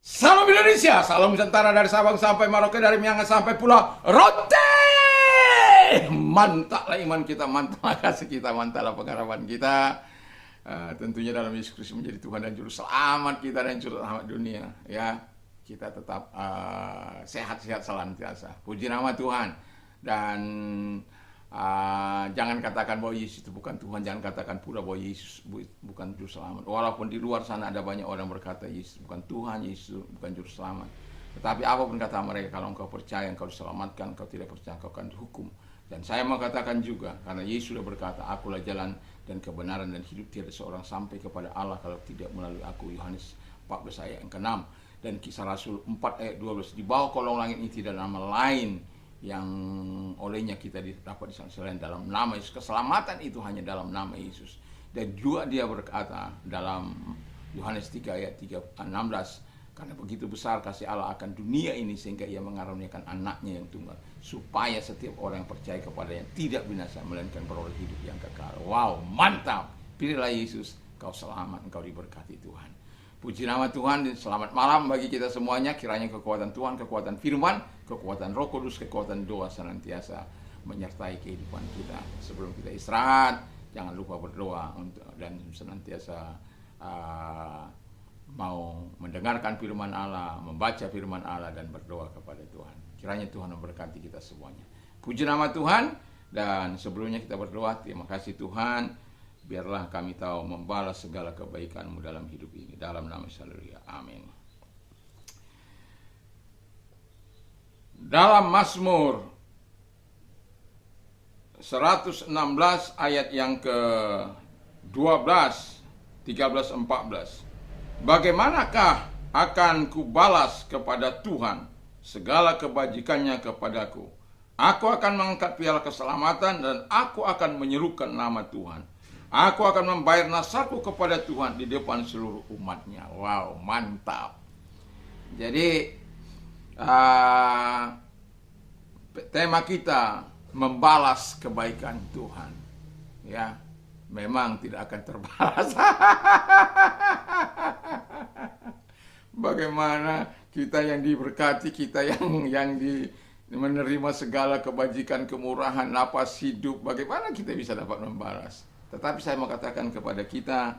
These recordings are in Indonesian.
Salam Indonesia, salam Nusantara dari Sabang sampai Merauke, dari Miangas sampai Pulau Rote. Mantaplah iman kita, mantaplah kasih kita, mantaplah pengharapan kita. Tentunya dalam Yesus Kristus menjadi Tuhan dan Juru Selamat kita dan Juru Selamat dunia. Ya, kita tetap sehat-sehat senantiasa. Puji nama Tuhan. Dan jangan katakan bahwa Yesus itu bukan Tuhan, jangan katakan pula bahwa Yesus bukan Juru Selamat. Walaupun di luar sana ada banyak orang berkata Yesus bukan Tuhan, Yesus bukan Juru Selamat. Tetapi apapun kata mereka, kalau engkau percaya engkau diselamatkan, engkau tidak percaya engkau akan dihukum. Dan saya mau katakan juga, karena Yesus sudah berkata, akulah jalan dan kebenaran dan hidup, tiada seorang sampai kepada Allah kalau tidak melalui aku. Yohanes 14 ayat yang ke-6. Dan Kisah Rasul 4 ayat 12. Di bawah kolong langit ini tidak ada nama lain yang olehnya kita dapat diselamatkan selain dalam nama Yesus. Keselamatan itu hanya dalam nama Yesus. Dan juga dia berkata dalam Yohanes 3 ayat 16, karena begitu besar kasih Allah akan dunia ini sehingga ia mengaruniakan anaknya yang tunggal, supaya setiap orang yang percaya kepadanya tidak binasa melainkan beroleh hidup yang kekal. Wow, mantap. Pilihlah Yesus, kau selamat, engkau diberkati Tuhan. Puji nama Tuhan dan selamat malam bagi kita semuanya. Kiranya kekuatan Tuhan, kekuatan firman, kekuatan Roh Kudus, kekuatan doa senantiasa menyertai kehidupan kita. Sebelum kita istirahat, jangan lupa berdoa dan senantiasa mau mendengarkan firman Allah, membaca firman Allah dan berdoa kepada Tuhan. Kiranya Tuhan memberkati kita semuanya. Puji nama Tuhan. Dan sebelumnya kita berdoa, terima kasih Tuhan, biarlah kami tahu membalas segala kebaikan-Mu dalam hidup ini. Dalam nama Yesus, haleluya. Amin. Dalam Mazmur 116 ayat yang ke-12, 13, 14. Bagaimanakah akan kubalas kepada Tuhan segala kebajikannya kepadaku? Aku akan mengangkat piala keselamatan dan aku akan menyerukan nama Tuhan. Aku akan membayar nasabku kepada Tuhan di depan seluruh umatnya. Wow, mantap. Jadi tema kita membalas kebaikan Tuhan. Ya, memang tidak akan terbalas. Bagaimana kita yang diberkati, kita yang menerima segala kebajikan, kemurahan, napas hidup, bagaimana kita bisa dapat membalas? Tetapi saya mau katakan kepada kita,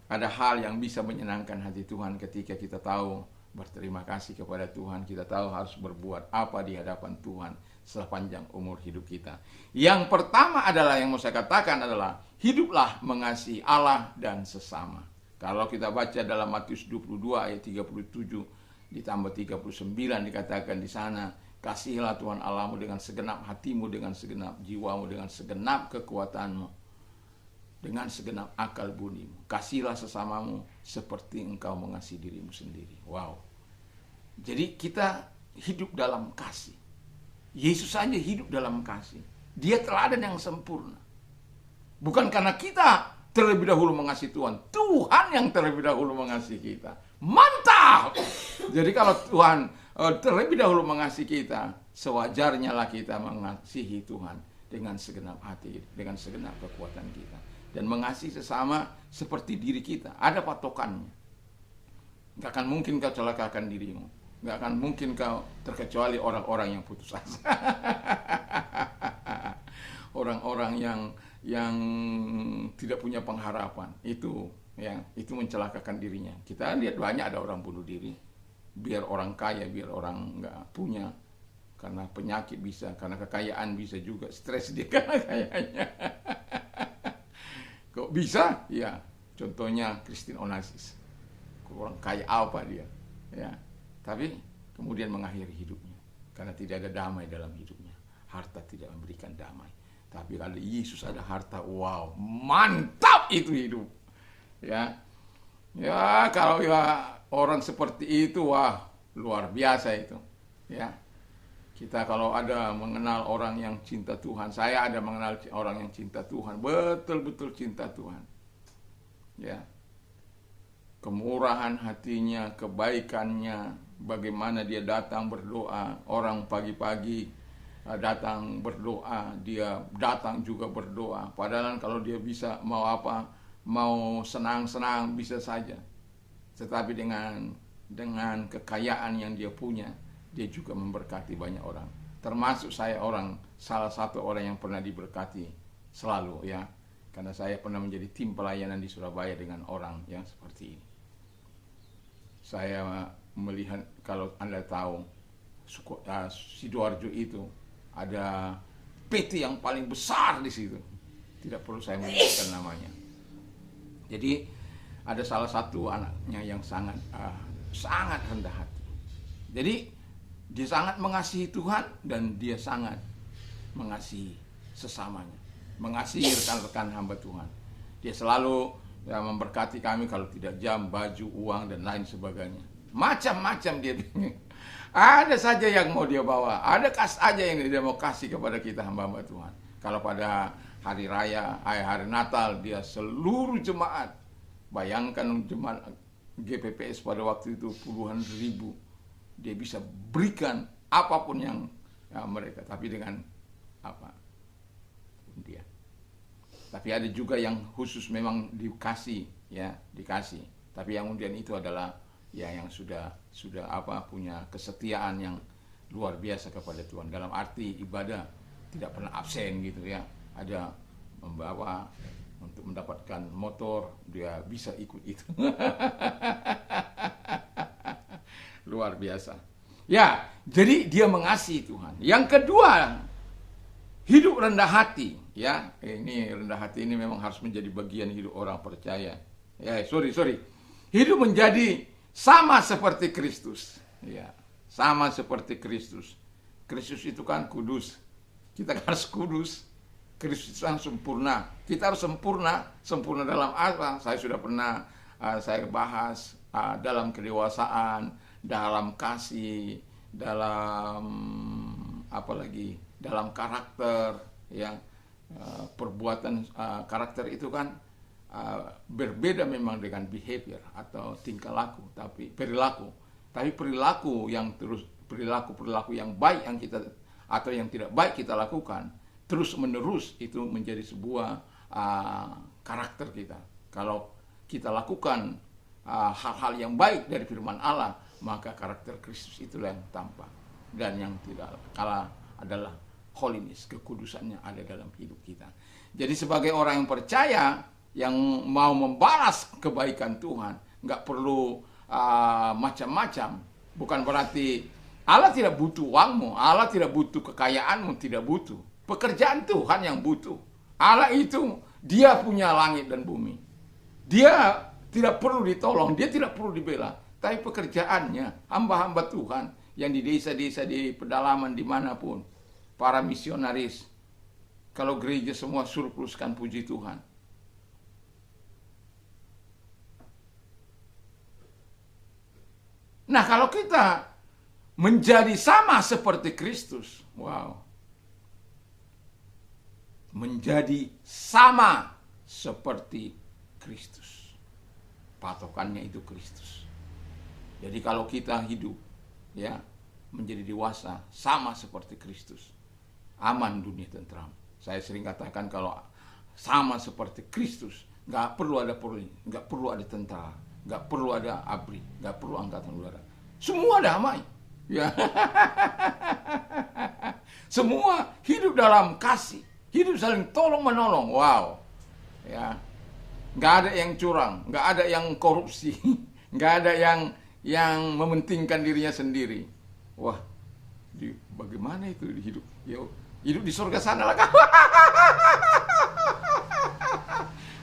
ada hal yang bisa menyenangkan hati Tuhan ketika kita tahu berterima kasih kepada Tuhan. Kita tahu harus berbuat apa di hadapan Tuhan sepanjang umur hidup kita. Yang pertama adalah, yang mau saya katakan adalah, hiduplah mengasihi Allah dan sesama. Kalau kita baca dalam Matius 22 ayat 37 ditambah 39, dikatakan di sana, kasihilah Tuhan Allahmu dengan segenap hatimu, dengan segenap jiwamu, dengan segenap kekuatanmu, dengan segenap akal budimu. Kasihilah sesamamu seperti engkau mengasihi dirimu sendiri. Wow. Jadi kita hidup dalam kasih. Yesus saja hidup dalam kasih. Dia teladan yang sempurna. Bukan karena kita terlebih dahulu mengasihi Tuhan, Tuhan yang terlebih dahulu mengasihi kita. Mantap! Jadi kalau Tuhan terlebih dahulu mengasihi kita, sewajarnya lah kita mengasihi Tuhan dengan segenap hati, dengan segenap kekuatan kita. Dan mengasihi sesama seperti diri kita. Ada patokannya. Gak akan mungkin kau celakakan dirimu. Gak akan mungkin kau terkecuali orang-orang yang putus asa. Orang-orang yang tidak punya pengharapan, itu mencelakakan dirinya. Kita lihat banyak ada orang bunuh diri, biar orang kaya, biar orang nggak punya, karena penyakit bisa, karena kekayaan bisa juga, stres dia karena kayanya. Kok bisa? Ya, contohnya Christine Onassis, orang kaya apa dia, ya, tapi kemudian mengakhiri hidupnya karena tidak ada damai dalam hidupnya. Harta tidak memberikan damai. Tapi kalau Yesus ada harta, wow, mantap itu hidup. Ya, kalau orang seperti itu, wah, luar biasa itu. Ya, kita kalau ada mengenal orang yang cinta Tuhan, saya ada mengenal orang yang cinta Tuhan, betul-betul cinta Tuhan. Ya, kemurahan hatinya, kebaikannya, bagaimana dia datang berdoa, orang pagi-pagi datang berdoa, dia datang juga berdoa. Padahal kalau dia bisa mau apa, mau senang-senang bisa saja. Tetapi dengan dengan kekayaan yang dia punya, dia juga memberkati banyak orang. Termasuk saya salah satu orang yang pernah diberkati selalu ya. Karena saya pernah menjadi tim pelayanan di Surabaya dengan orang yang seperti ini. Saya melihat, kalau Anda tahu, Sidoarjo itu ada PT yang paling besar di situ. Tidak perlu saya menyebutkan namanya. Jadi ada salah satu anaknya yang sangat rendah hati. Jadi dia sangat mengasihi Tuhan dan dia sangat mengasihi sesamanya, mengasihi rekan-rekan hamba Tuhan. Dia selalu memberkati kami, kalau tidak jam, baju, uang, dan lain sebagainya. Macam-macam dia. Ada saja yang mau dia bawa, ada aja yang dia mau kasih kepada kita hamba-hamba Tuhan. Kalau pada hari raya, hari Natal, dia seluruh jemaat, bayangkan jemaat GPPS pada waktu itu puluhan ribu, dia bisa berikan apapun yang mereka, tapi dengan undian. Tapi ada juga yang khusus memang dikasih. Tapi yang undian itu adalah yang sudah punya kesetiaan yang luar biasa kepada Tuhan. Dalam arti ibadah tidak pernah absen gitu ya. Ada membawa untuk mendapatkan motor, dia bisa ikut itu. Luar biasa. Ya, jadi dia mengasihi Tuhan. Yang kedua, hidup rendah hati. Ya, ini rendah hati ini memang harus menjadi bagian hidup orang percaya. Hidup menjadi sama seperti Kristus. Ya, sama seperti Kristus. Kristus itu kan kudus. Kita harus kudus. Kristus itu sempurna. Kita harus sempurna. Sempurna dalam apa? Saya sudah pernah saya bahas dalam kedewasaan, dalam kasih, dalam dalam karakter, ya. Perbuatan karakter itu kan berbeda memang dengan behavior atau tingkah laku, tapi perilaku yang perilaku yang baik yang kita atau yang tidak baik kita lakukan terus menerus, itu menjadi sebuah karakter kita. Kalau kita lakukan hal-hal yang baik dari firman Allah, maka karakter Kristus itulah yang tampak, dan yang tidak kalah adalah holiness, kekudusannya ada dalam hidup kita. Jadi sebagai orang yang percaya, yang mau membalas kebaikan Tuhan, nggak perlu macam-macam. Bukan berarti Allah tidak butuh uangmu, Allah tidak butuh kekayaanmu, tidak butuh. Pekerjaan Tuhan yang butuh. Allah itu, dia punya langit dan bumi. Dia tidak perlu ditolong, dia tidak perlu dibela. Tapi pekerjaannya, hamba-hamba Tuhan yang di desa-desa, di pedalaman, dimanapun, para misionaris, kalau gereja semua surpluskan, puji Tuhan. Nah, kalau kita menjadi sama seperti Kristus, wow. Menjadi sama seperti Kristus. Patokannya itu Kristus. Jadi kalau kita hidup, ya, menjadi dewasa, sama seperti Kristus, aman dunia tentram. Saya sering katakan kalau sama seperti Kristus, nggak perlu ada polisi, nggak perlu ada tentara, nggak perlu ada ABRI, nggak perlu angkatan udara. Semua damai. Ya. Semua hidup dalam kasih, hidup saling tolong menolong. Wow. Ya. Nggak ada yang curang, nggak ada yang korupsi, nggak ada yang mementingkan dirinya sendiri. Wah, bagaimana itu hidup? Ya, hidup di surga sana lah.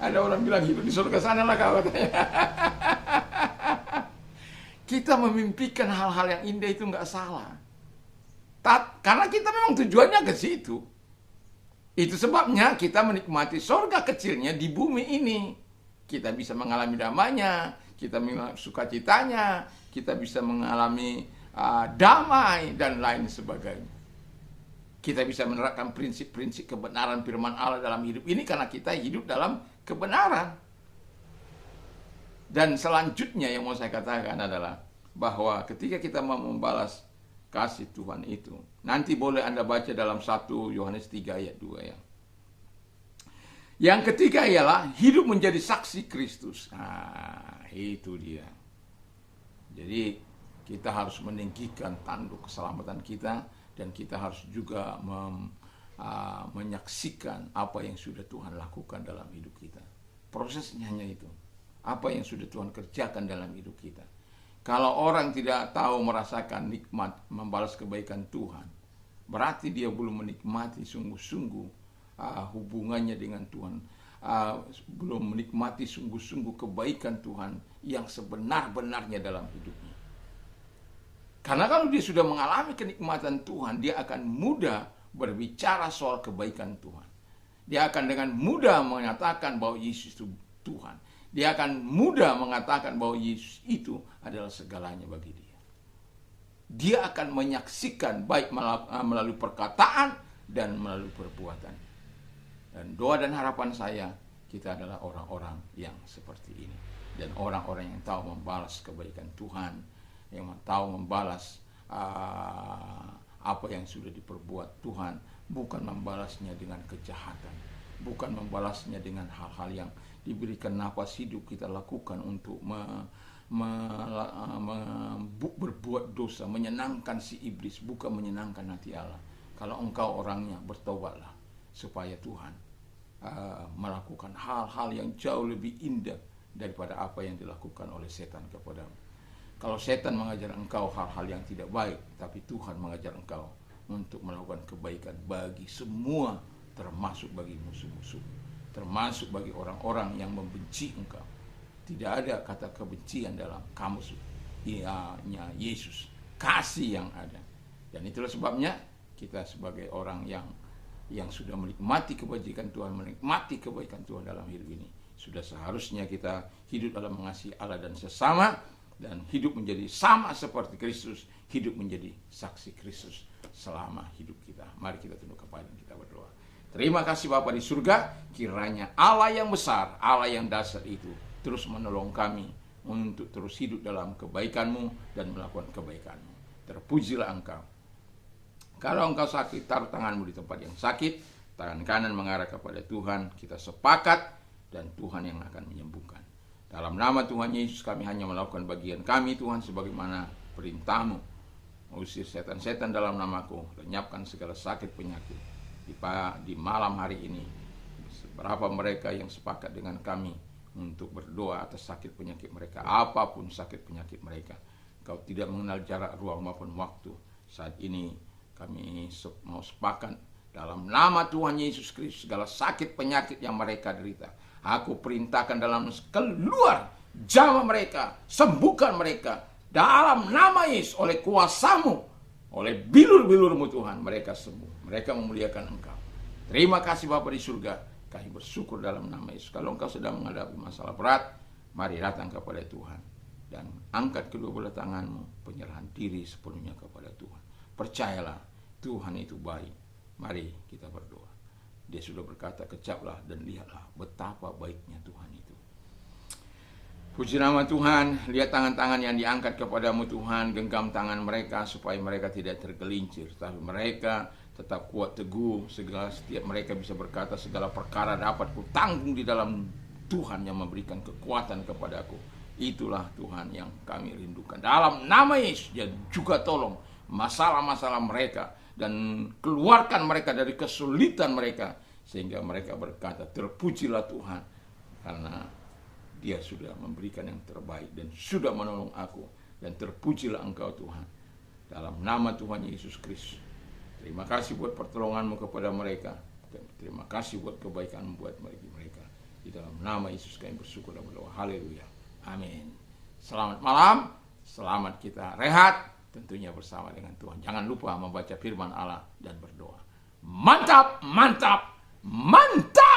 Ada orang bilang hidup di surga sana lah katanya. Kita memimpikan hal-hal yang indah itu nggak salah. Karena kita memang tujuannya ke situ. Itu sebabnya kita menikmati surga kecilnya di bumi ini. Kita bisa mengalami damainya, kita mengalami sukacitanya, kita bisa mengalami damai dan lain sebagainya. Kita bisa menerapkan prinsip-prinsip kebenaran firman Allah dalam hidup ini karena kita hidup dalam kebenaran. Dan selanjutnya yang mau saya katakan adalah bahwa ketika kita mau membalas kasih Tuhan itu, nanti boleh Anda baca dalam 1 Yohanes 3 ayat 2 ya. Yang ketiga ialah hidup menjadi saksi Kristus. Nah, itu dia. Jadi kita harus meninggikan tanduk keselamatan kita, dan kita harus juga menyaksikan apa yang sudah Tuhan lakukan dalam hidup kita. Prosesnya hanya itu. Apa yang sudah Tuhan kerjakan dalam hidup kita. Kalau orang tidak tahu merasakan nikmat membalas kebaikan Tuhan, berarti dia belum menikmati sungguh-sungguh hubungannya dengan Tuhan, belum menikmati sungguh-sungguh kebaikan Tuhan yang sebenar-benarnya dalam hidupnya. Karena kalau dia sudah mengalami kenikmatan Tuhan, dia akan mudah berbicara soal kebaikan Tuhan. Dia akan dengan mudah mengatakan bahwa Yesus itu Tuhan. Dia akan mudah mengatakan bahwa Yesus itu adalah segalanya bagi dia. Dia akan menyaksikan baik melalui perkataan dan melalui perbuatan. Dan doa dan harapan saya, kita adalah orang-orang yang seperti ini. Dan orang-orang yang tahu membalas kebaikan Tuhan, yang tahu membalas apa yang sudah diperbuat Tuhan, bukan membalasnya dengan kejahatan, bukan membalasnya dengan hal-hal yang diberikan nafas hidup kita lakukan untuk berbuat dosa, menyenangkan si iblis, bukan menyenangkan hati Allah. Kalau engkau orangnya, bertobatlah supaya Tuhan melakukan hal-hal yang jauh lebih indah daripada apa yang dilakukan oleh setan kepadamu. Kalau setan mengajar engkau hal-hal yang tidak baik, tapi Tuhan mengajar engkau untuk melakukan kebaikan bagi semua, termasuk bagi musuh-musuh, termasuk bagi orang-orang yang membenci engkau. Tidak ada kata kebencian dalam kamus Yesus, kasih yang ada. Dan itulah sebabnya kita sebagai orang yang sudah menikmati kebajikan Tuhan, menikmati kebaikan Tuhan dalam hidup ini, sudah seharusnya kita hidup dalam mengasihi Allah dan sesama, dan hidup menjadi sama seperti Kristus, hidup menjadi saksi Kristus selama hidup kita. Mari kita tunduk kepala dan kita berdoa. Terima kasih Bapa di surga, kiranya Allah yang besar, Allah yang dahsyat itu terus menolong kami untuk terus hidup dalam kebaikan-Mu dan melakukan kebaikan-Mu. Terpujilah Engkau. Kalau engkau sakit, taruh tanganmu di tempat yang sakit, tangan kanan mengarah kepada Tuhan, kita sepakat, dan Tuhan yang akan menyembuhkan. Dalam nama Tuhan Yesus, kami hanya melakukan bagian kami, Tuhan, sebagaimana perintah-Mu. Usir setan-setan dalam namaku, lenyapkan segala sakit penyakit. Di malam hari ini, berapa mereka yang sepakat dengan kami untuk berdoa atas sakit penyakit mereka, apapun sakit penyakit mereka. Kau tidak mengenal jarak, ruang maupun waktu. Saat ini kami mau sepakat dalam nama Tuhan Yesus Kristus, segala sakit penyakit yang mereka derita, aku perintahkan dalam keluar, jamah mereka, sembuhkan mereka dalam nama Yesus. Oleh kuasa-Mu, oleh bilur-bilur-Mu Tuhan, mereka sembuh, mereka memuliakan Engkau. Terima kasih Bapa di surga, kami bersyukur dalam nama Yesus. Kalau engkau sedang menghadapi masalah berat, mari datang kepada Tuhan dan angkat kedua belah tanganmu, penyerahan diri sepenuhnya kepada Tuhan. Percayalah, Tuhan itu baik. Mari kita berdoa. Dia sudah berkata, kecaplah dan lihatlah betapa baiknya Tuhan itu. Puji nama Tuhan. Lihat tangan-tangan yang diangkat kepadamu Tuhan. Genggam tangan mereka supaya mereka tidak tergelincir, tapi mereka tetap kuat teguh. Setiap mereka bisa berkata, segala perkara dapat kutanggung di dalam Tuhan yang memberikan kekuatan kepadaku. Itulah Tuhan yang kami rindukan. Dalam nama Yesus, dia juga tolong masalah-masalah mereka dan keluarkan mereka dari kesulitan mereka, sehingga mereka berkata, terpujilah Tuhan, karena Dia sudah memberikan yang terbaik dan sudah menolong aku, dan terpujilah Engkau Tuhan. Dalam nama Tuhan Yesus Kristus, terima kasih buat pertolongan-Mu kepada mereka, dan terima kasih buat kebaikan-Mu buat mereka. Di dalam nama Yesus kami bersyukur dan berdoa. Haleluya. Amin. Selamat malam, selamat kita rehat, tentunya bersama dengan Tuhan. Jangan lupa membaca firman Allah dan berdoa. Mantap, mantap, mantap.